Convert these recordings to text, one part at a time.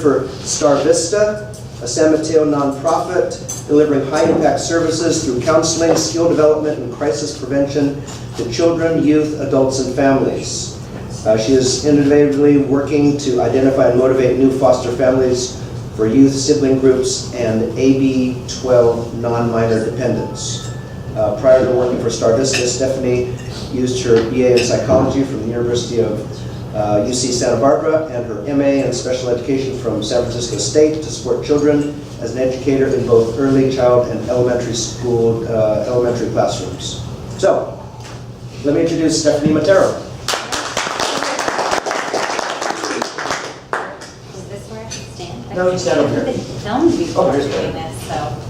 for Star Vista, a San Mateo nonprofit delivering high-impact services through counseling, skill development, and crisis prevention to children, youth, adults, and families. She is innovatively working to identify and motivate new foster families for youth, sibling groups, and AB-12 non-minor dependents. Prior to working for Star Vista, Stephanie used her BA in psychology from the University of UC Santa Barbara and her MA in special education from San Francisco State to support children as an educator in both early child and elementary school, elementary classrooms. So, let me introduce Stephanie Mattero. Is this where I should stand? No, you stand over here. Filmed before here's doing good. this, so.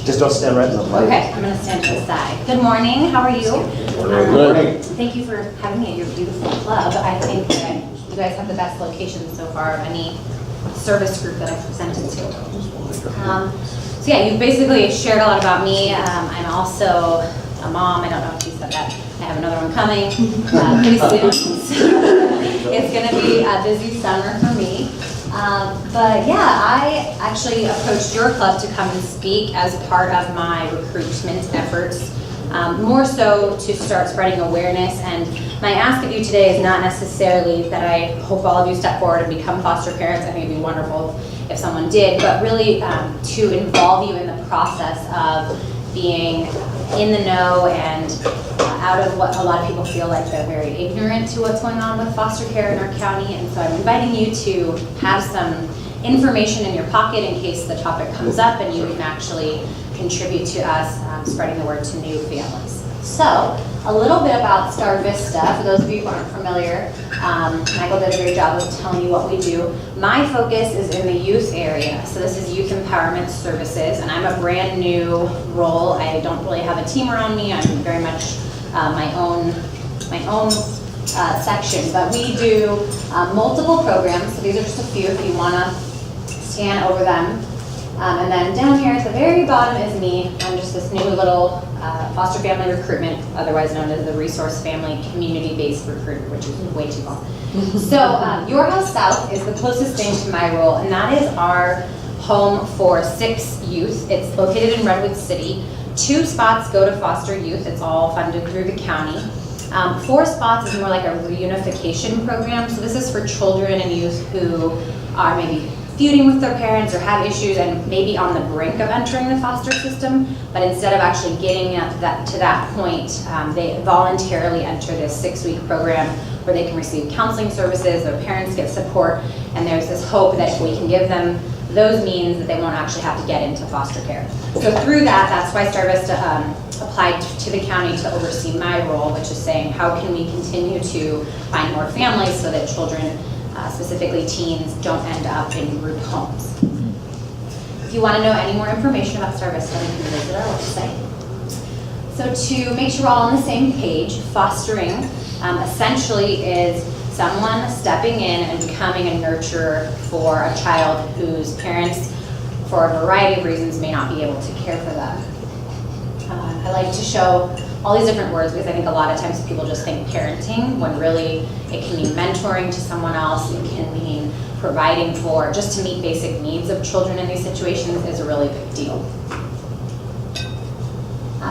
Just don't stand right in the light. Okay, I'm gonna stand to the side. Good morning, how are you? Good morning. Thank you for having me at your beautiful club. I think that you guys have the best location so far of any service group that I've presented to. So yeah, you've basically shared a lot about me. I'm also a mom. I don't know if you said that. I have another one coming pretty soon. So it's gonna be a busy summer for me. But yeah, I actually approached your club to come and speak as part of my recruitment efforts, more so to start spreading awareness. And my ask of you today is not necessarily that I hope all of you step forward and become foster parents. I think it'd be wonderful if someone did, but really to involve you in the process of being in the know and out of what a lot of people feel like they're very ignorant to what's going on with foster care in our county. And so I'm inviting you to have some information in your pocket in case the topic comes up and you can actually contribute to us spreading the word to new families. So a little bit about Star Vista, for those of you who aren't familiar. Michael did a great job of telling you what we do. My focus is in the youth area. So this is Youth Empowerment Services, and I'm a brand new role. I don't really have a team around me. I'm very much my own section, but we do multiple programs. So these are just a few if you want to scan over them. And then down here at the very bottom is me. I'm just this new little foster family recruitment, otherwise known as the Resource Family Community-Based Recruiter, which is way too long. So Your House South is the closest thing to my role, and that is our home for 6 youth. It's located in Redwood City. 2 spots go to foster youth. It's all funded through the county. 4 spots is more like a reunification program. So this is for children and youth who are maybe feuding with their parents or have issues and maybe on the brink of entering the foster system, but instead of actually getting to that point, they voluntarily enter this 6-week program where they can receive counseling services, their parents get support, and there's this hope that if we can give them those means that they won't actually have to get into foster care. So through that, that's why Star Vista applied to the county to oversee my role, which is saying how can we continue to find more families so that children, specifically teens, don't end up in group homes. If you want to know any more information about Star Vista, you can visit our website. So to make sure we're all on the same page, fostering essentially is someone stepping in and becoming a nurturer for a child whose parents, for a variety of reasons, may not be able to care for them. I like to show all these different words because I think a lot of times people just think parenting when really it can mean mentoring to someone else. It can mean providing for, just to meet basic needs of children in these situations is a really big deal.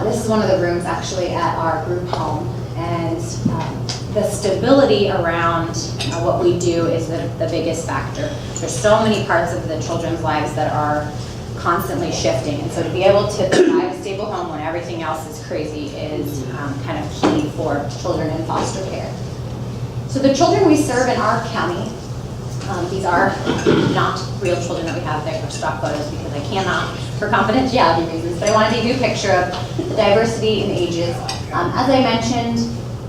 This is one of the rooms actually at our group home, and the stability around what we do is the biggest factor. There's so many parts of the children's lives that are constantly shifting, and so to be able to provide a stable home when everything else is crazy is kind of key for children in foster care. So the children we serve in our county, these are not real children that we have there for stock photos because I cannot for confidentiality reasons, but I wanted to give you a picture of the diversity in ages. As I mentioned,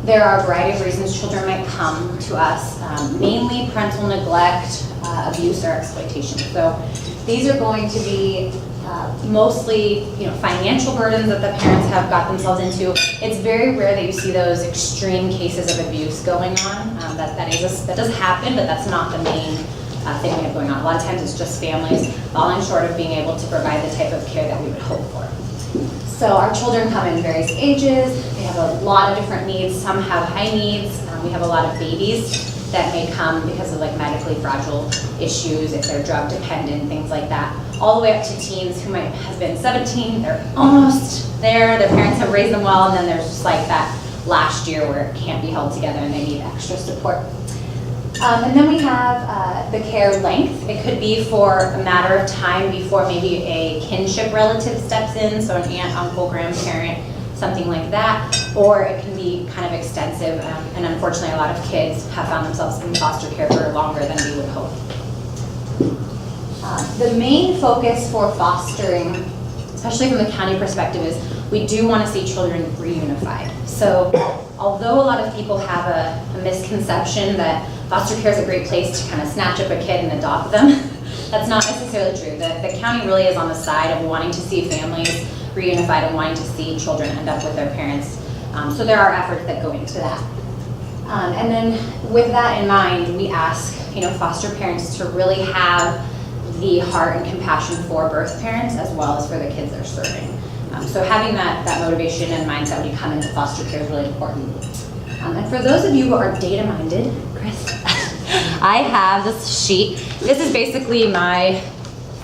there are a variety of reasons children might come to us, mainly parental neglect, abuse, or exploitation. So these are going to be mostly, financial burdens that the parents have got themselves into. It's very rare that you see those extreme cases of abuse going on. That does happen, but that's not the main thing we have going on. A lot of times it's just families falling short of being able to provide the type of care that we would hope for. So our children come in various ages. They have a lot of different needs. Some have high needs. We have a lot of babies that may come because of like medically fragile issues, if they're drug dependent, things like that, all the way up to teens who might have been 17, they're almost there, their parents have raised them well, and then there's just like that last year where it can't be held together and they need extra support. And then we have the care length. It could be for a matter of time before maybe a kinship relative steps in, so an aunt, uncle, grandparent, something like that, or it can be kind of extensive, and unfortunately a lot of kids have found themselves in foster care for longer than we would hope. The main focus for fostering, especially from the county perspective, is we do want to see children reunified. So although a lot of people have a misconception that foster care is a great place to kind of snatch up a kid and adopt them, that's not necessarily true. The county really is on the side of wanting to see families reunified and wanting to see children end up with their parents. So there are efforts that go into that. And then with that in mind, we ask foster parents to really have the heart and compassion for birth parents as well as for the kids they're serving. So having that motivation and mindset when you come into foster care is really important. And for those of you who are data-minded, Chris, I have this sheet. This is basically my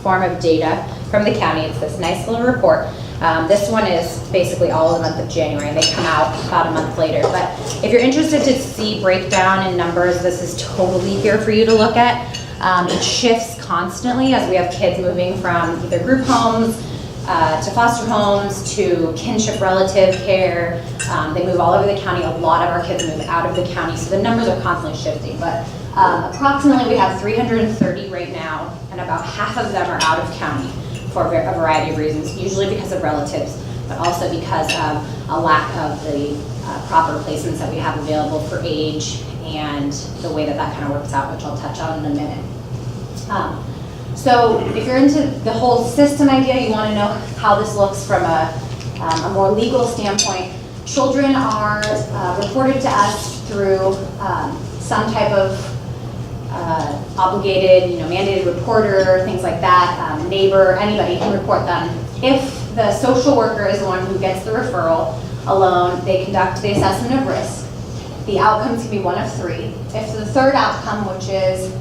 form of data from the county. It's this nice little report. This one is basically all of the month of January. They come out about a month later. But if you're interested to see breakdown in numbers, this is totally here for you to look at. It shifts constantly as we have kids moving from either group homes to foster homes to kinship relative care. They move all over the county. A lot of our kids move out of the county, so the numbers are constantly shifting. But approximately we have 330 right now, and about half of them are out of county for a variety of reasons, usually because of relatives, but also because of a lack of the proper placements that we have available for age and the way that kind of works out, which I'll touch on in a minute. So if you're into the whole system idea, you want to know how this looks from a more legal standpoint. Children are reported to us through some type of obligated, mandated reporter, things like that, neighbor, anybody can report them. If the social worker is the one who gets the referral alone, they conduct the assessment of risk. The outcomes can be one of three. If the third outcome, which is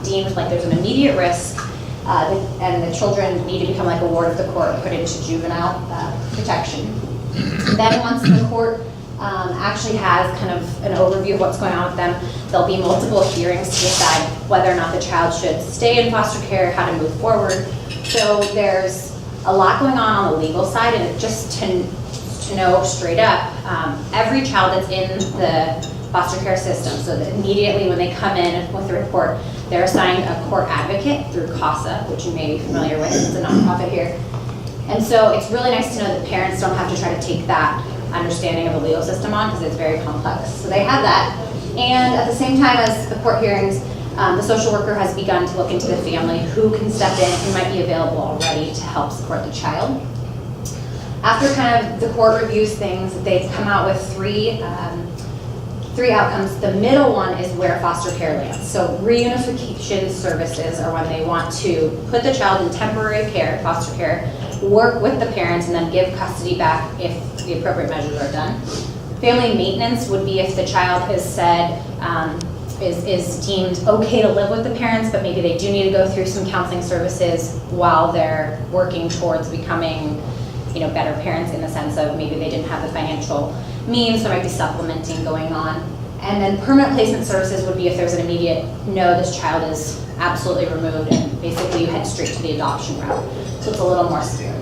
deemed like there's an immediate risk, and the children need to become like a ward of the court, put into juvenile protection. Then once the court actually has kind of an overview of what's going on with them, there'll be multiple hearings to decide whether or not the child should stay in foster care, how to move forward. So there's a lot going on the legal side, and just to know straight up, every child that's in the foster care system, so that immediately when they come in with the report, they're assigned a court advocate through CASA, which you may be familiar with. It's a nonprofit here. And so it's really nice to know that parents don't have to try to take that understanding of the legal system on, because it's very complex. So they have that. And at the same time as the court hearings, the social worker has begun to look into the family, who can step in, who might be available already to help support the child. After kind of the court reviews things, they've come out with three outcomes. The middle one is where foster care lands. So reunification services are when they want to put the child in temporary care, foster care, work with the parents, and then give custody back if the appropriate measures are done. Family maintenance would be if the child is said, is deemed okay to live with the parents, but maybe they do need to go through some counseling services while they're working towards becoming better parents, in the sense of maybe they didn't have the financial means, there might be supplementing going on. And then permanent placement services would be if there's an immediate, no, this child is absolutely removed, and basically you head straight to the adoption route. So it's a little more severe.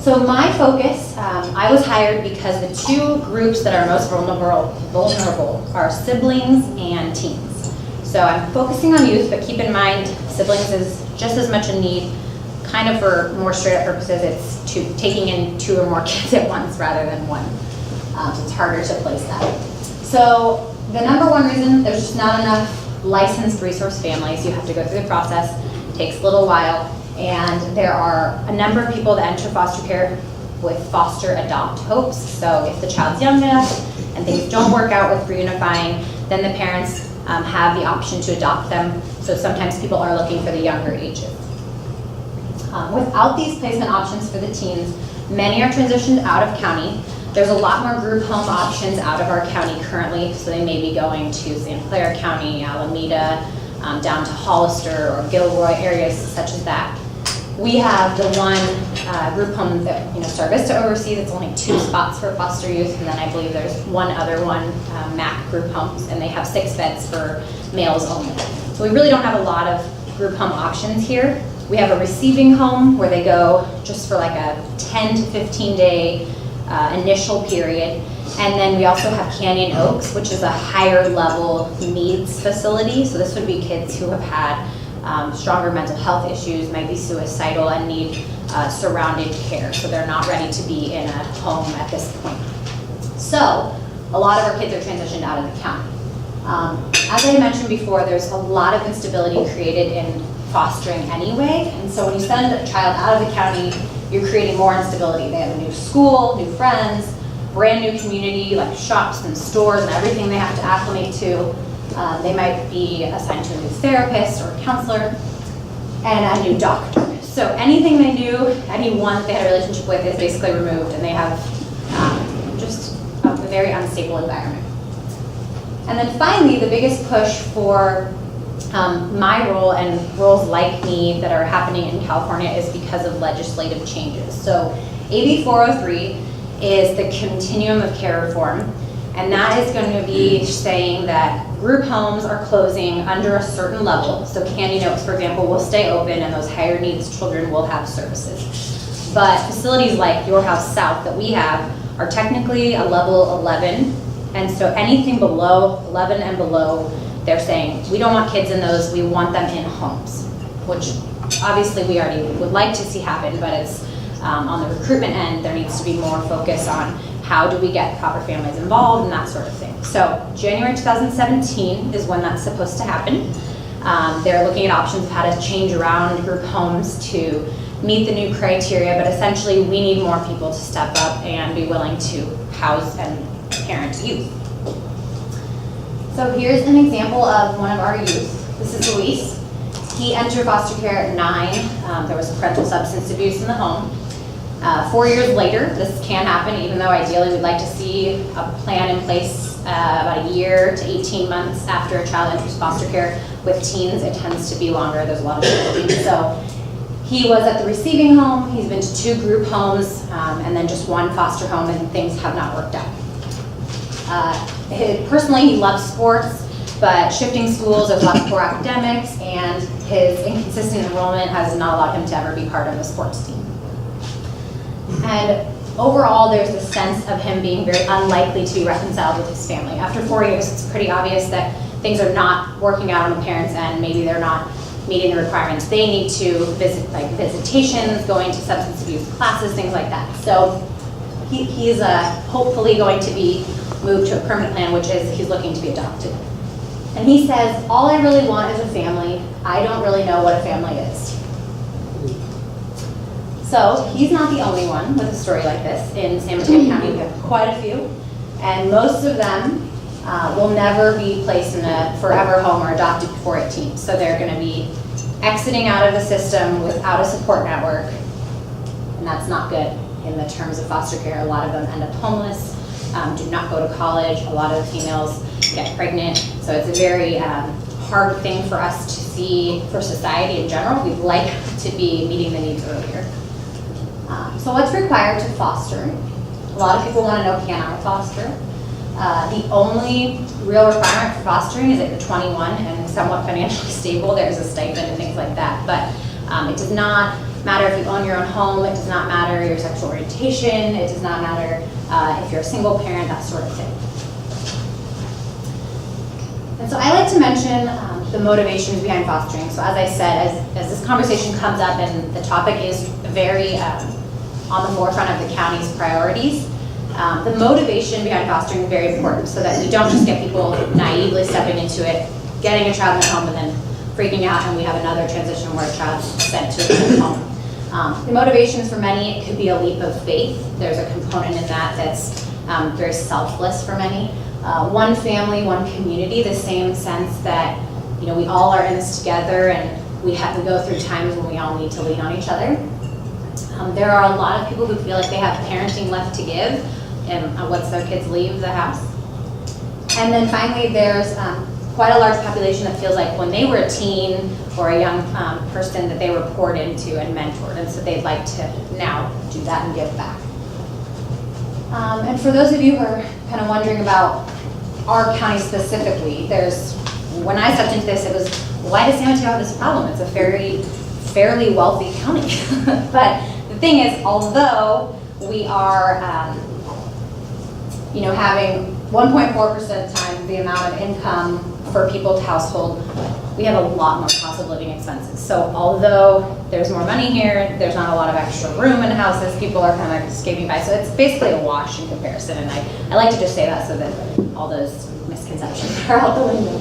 So my focus, I was hired because the two groups that are most vulnerable are siblings and teens. So I'm focusing on youth, but keep in mind siblings is just as much a need. Kind of for more straight up purposes, it's taking in 2 or more kids at once rather than one. So it's harder to place that. So the number one reason, there's just not enough licensed resource families. You have to go through the process, it takes a little while, and there are a number of people that enter foster care with foster adopt hopes. So if the child's young enough and things don't work out with reunifying, then the parents have the option to adopt them. So sometimes people are looking for the younger ages. Without these placement options for the teens, many are transitioned out of county. There's a lot more group home options out of our county currently, so they may be going to St. Clair County, Alameda, down to Hollister or Gilroy, areas such as that. We have the one group home that Star Vista oversees. It's only 2 spots for foster youth, and then I believe there's one other one, MAC group homes, and they have 6 beds for males only. So we really don't have a lot of group home options here. We have a receiving home where they go just for like a 10 to 15 day initial period. And then we also have Canyon Oaks, which is a higher level needs facility. So this would be kids who have had stronger mental health issues, might be suicidal, and need surrounded care. So they're not ready to be in a home at this point. So a lot of our kids are transitioned out of the county. As I mentioned before, there's a lot of instability created in fostering anyway. And so when you send a child out of the county, you're creating more instability. They have a new school, new friends, brand new community, like shops and stores and everything they have to acclimate to. They might be assigned to a new therapist or counselor and a new doctor. So anything they knew, anyone they had a relationship with is basically removed, and they have just a very unstable environment. And then finally, the biggest push for my role and roles like me that are happening in California is because of legislative changes. So AB 403 is the continuum of care reform, and that is going to be saying that group homes are closing under a certain level. So Canyon Oaks, for example, will stay open, and those higher needs children will have services. But facilities like Your House South that we have are technically a level 11, and so anything below 11 and below, they're saying, we don't want kids in those, we want them in homes, which obviously we already would like to see happen, but it's on the recruitment end, there needs to be more focus on how do we get proper families involved and that sort of thing. So January 2017 is when that's supposed to happen. They're looking at options of how to change around group homes to meet the new criteria, but essentially we need more people to step up and be willing to house and parent youth. So here's an example of one of our youth. This is Luis. He entered foster care at 9. There was parental substance abuse in the home. 4 years later, this can happen, even though ideally we'd like to see a plan in place about a year to 18 months after a child enters foster care. With teens, it tends to be longer. There's a lot of difficulties. So he was at the receiving home. He's been to 2 group homes and then just 1 foster home, and things have not worked out. Personally, he loves sports, but shifting schools, there's a lot of poor academics, and his inconsistent enrollment has not allowed him to ever be part of a sports team. And overall, there's this sense of him being very unlikely to be reconciled with his family. After 4 years, it's pretty obvious that things are not working out on the parents' end. Maybe they're not meeting the requirements they need to, visit, like visitations, going to substance abuse classes, things like that. So he's hopefully going to be moved to a permanent plan, which is he's looking to be adopted. And he says, all I really want is a family. I don't really know what a family is. So he's not the only one with a story like this. In San Mateo County, we have quite a few, and most of them will never be placed in a forever home or adopted before 18. So they're going to be exiting out of the system without a support network, and that's not good in the terms of foster care. A lot of them end up homeless, do not go to college. A lot of the females get pregnant. So it's a very hard thing for us to see for society in general. We'd like to be meeting the needs earlier. So what's required to foster? A lot of people want to know, can I foster? The only real requirement for fostering is that you're 21 and somewhat financially stable. There's a stipend and things like that. But it does not matter if you own your own home. It does not matter your sexual orientation. It does not matter if you're a single parent, that sort of thing. And so I like to mention the motivations behind fostering. So as I said, as this conversation comes up and the topic is very on the forefront of the county's priorities, the motivation behind fostering is very important so that we don't just get people naively stepping into it, getting a child in the home and then freaking out and we have another transition where a child's sent to a different home. The motivations for many, it could be a leap of faith. There's a component in that that's very selfless for many. One family, one community, the same sense that we all are in this together and we have to go through times when we all need to lean on each other. There are a lot of people who feel like they have parenting left to give once their kids leave the house. And then finally, there's quite a large population that feels like when they were a teen or a young person that they were poured into and mentored, and so they'd like to now do that and give back. And for those of you who are kind of wondering about our county specifically, when I stepped into this, it was, why does San Mateo have this problem? It's a fairly wealthy county. But the thing is, although we are having 1.4% of the time the amount of income for people's household, we have a lot more cost of living expenses. So although there's more money here, there's not a lot of extra room in houses, people are kind of like escaping by. So it's basically a wash in comparison. And I like to just say that so that all those misconceptions are out the window.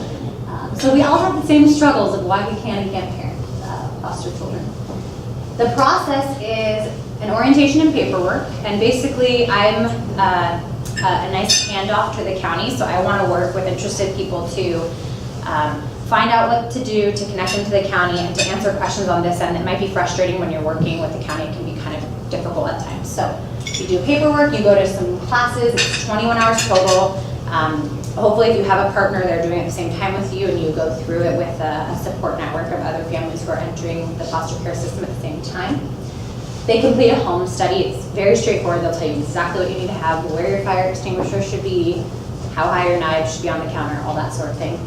So we all have the same struggles of why we can and can't parent foster children. The process is an orientation and paperwork, and basically I'm a nice handoff to the county, so I want to work with interested people to find out what to do to connect them to the county and to answer questions on this end. It might be frustrating when you're working with the county. It can be kind of difficult at times. So you do paperwork, you go to some classes, it's 21 hours total. Hopefully if you have a partner, they're doing it at the same time with you, and you go through it with a support network of other families who are entering the foster care system at the same time. They complete a home study. It's very straightforward. They'll tell you exactly what you need to have, where your fire extinguisher should be, how high your knives should be on the counter, all that sort of thing.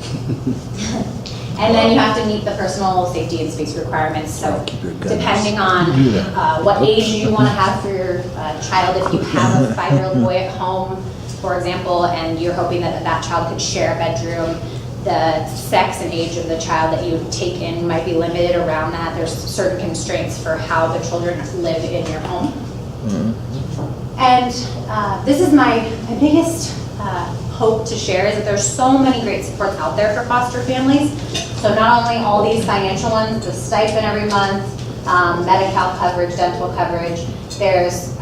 And then you have to meet the personal safety and space requirements. So depending on what age you want to have for your child, if you have a 5-year-old boy at home, for example, and you're hoping that that child could share a bedroom, the sex and age of the child that you take in might be limited around that. There's certain constraints for how the children live in your home. Mm-hmm. And this is my biggest hope to share, is that there's so many great supports out there for foster families. So not only all these financial ones, the stipend every month, Medi-Cal coverage, dental coverage, there's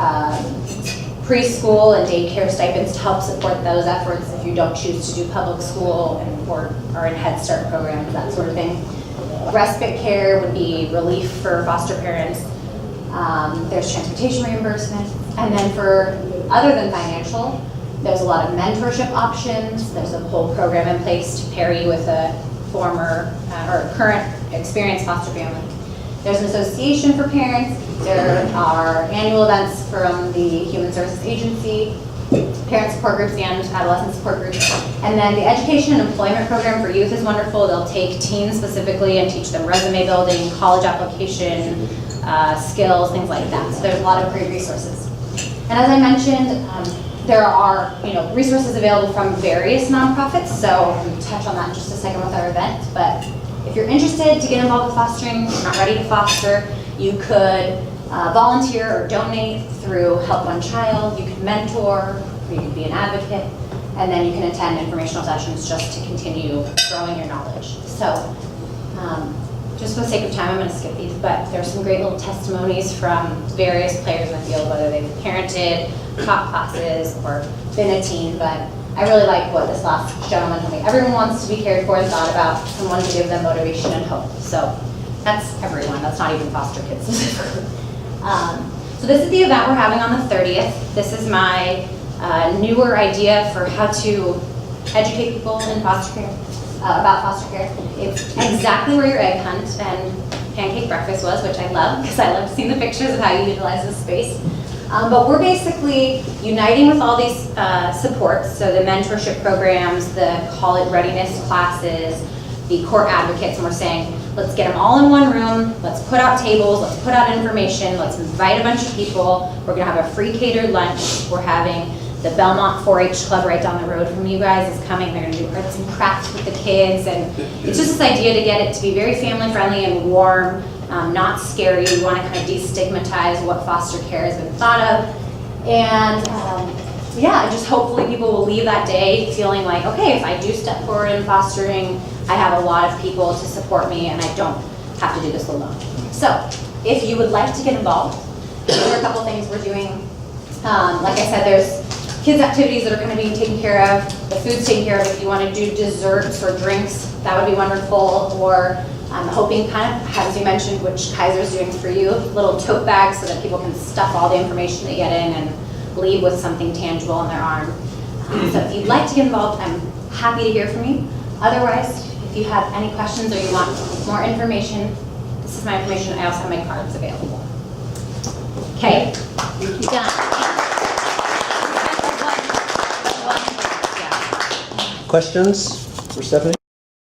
preschool and daycare stipends to help support those efforts if you don't choose to do public school or are in Head Start programs, that sort of thing. Respite care would be relief for foster parents. There's transportation reimbursement. And then for other than financial, there's a lot of mentorship options. There's a whole program in place to pair you with a former or current experienced foster family. There's an association for parents. There are annual events from the Human Services Agency, parent support groups, and adolescent support groups. And then the education and employment program for youth is wonderful. They'll take teens specifically and teach them resume building, college application, skills, things like that. So there's a lot of great resources. And as I mentioned, there are resources available from various nonprofits. So I'll touch on that in just a second with our event. But if you're interested to get involved with fostering, you're not ready to foster, you could volunteer or donate through Help One Child. You could mentor, or you could be an advocate, and then you can attend informational sessions just to continue growing your knowledge. So just for the sake of time, I'm going to skip these, but there's some great little testimonies from various players in the field, whether they've parented, taught classes, or been a teen. But I really like what this last gentleman told me. Everyone wants to be cared for and thought about, someone to give them motivation and hope. So that's everyone. That's not even foster kids specifically. So this is the event we're having on the 30th. This is my newer idea for how to educate people in foster care, about foster care. It's exactly where your egg hunt and pancake breakfast was, which I love because I love seeing the pictures of how you utilize this space. But we're basically uniting with all these supports, so the mentorship programs, the college readiness classes, the court advocates, and we're saying, let's get them all in one room, let's put out tables, let's put out information, let's invite a bunch of people, we're gonna have a free catered lunch, we're having the Belmont 4-H club right down the road from you guys is coming, they're gonna do arts and crafts with the kids, and it's just this idea to get it to be very family friendly and warm, not scary. We wanna kind of destigmatize what foster care has been thought of, and yeah, just hopefully people will leave that day feeling like, okay, if I do step forward in fostering, I have a lot of people to support me and I don't have to do this alone. So if you would like to get involved, there are a couple things we're doing. Like I said, there's kids activities that are going to be taken care of, the food's taken care of. If you want to do desserts or drinks, that would be wonderful. Or I'm hoping kind of, as you mentioned, which Kaiser's doing for you, little tote bags so that people can stuff all the information they get in and leave with something tangible in their arm. So if you'd like to get involved, I'm happy to hear from you. Otherwise, if you have any questions or you want more information, this is my information. I also have my cards available. Okay, done. Questions for Stephanie?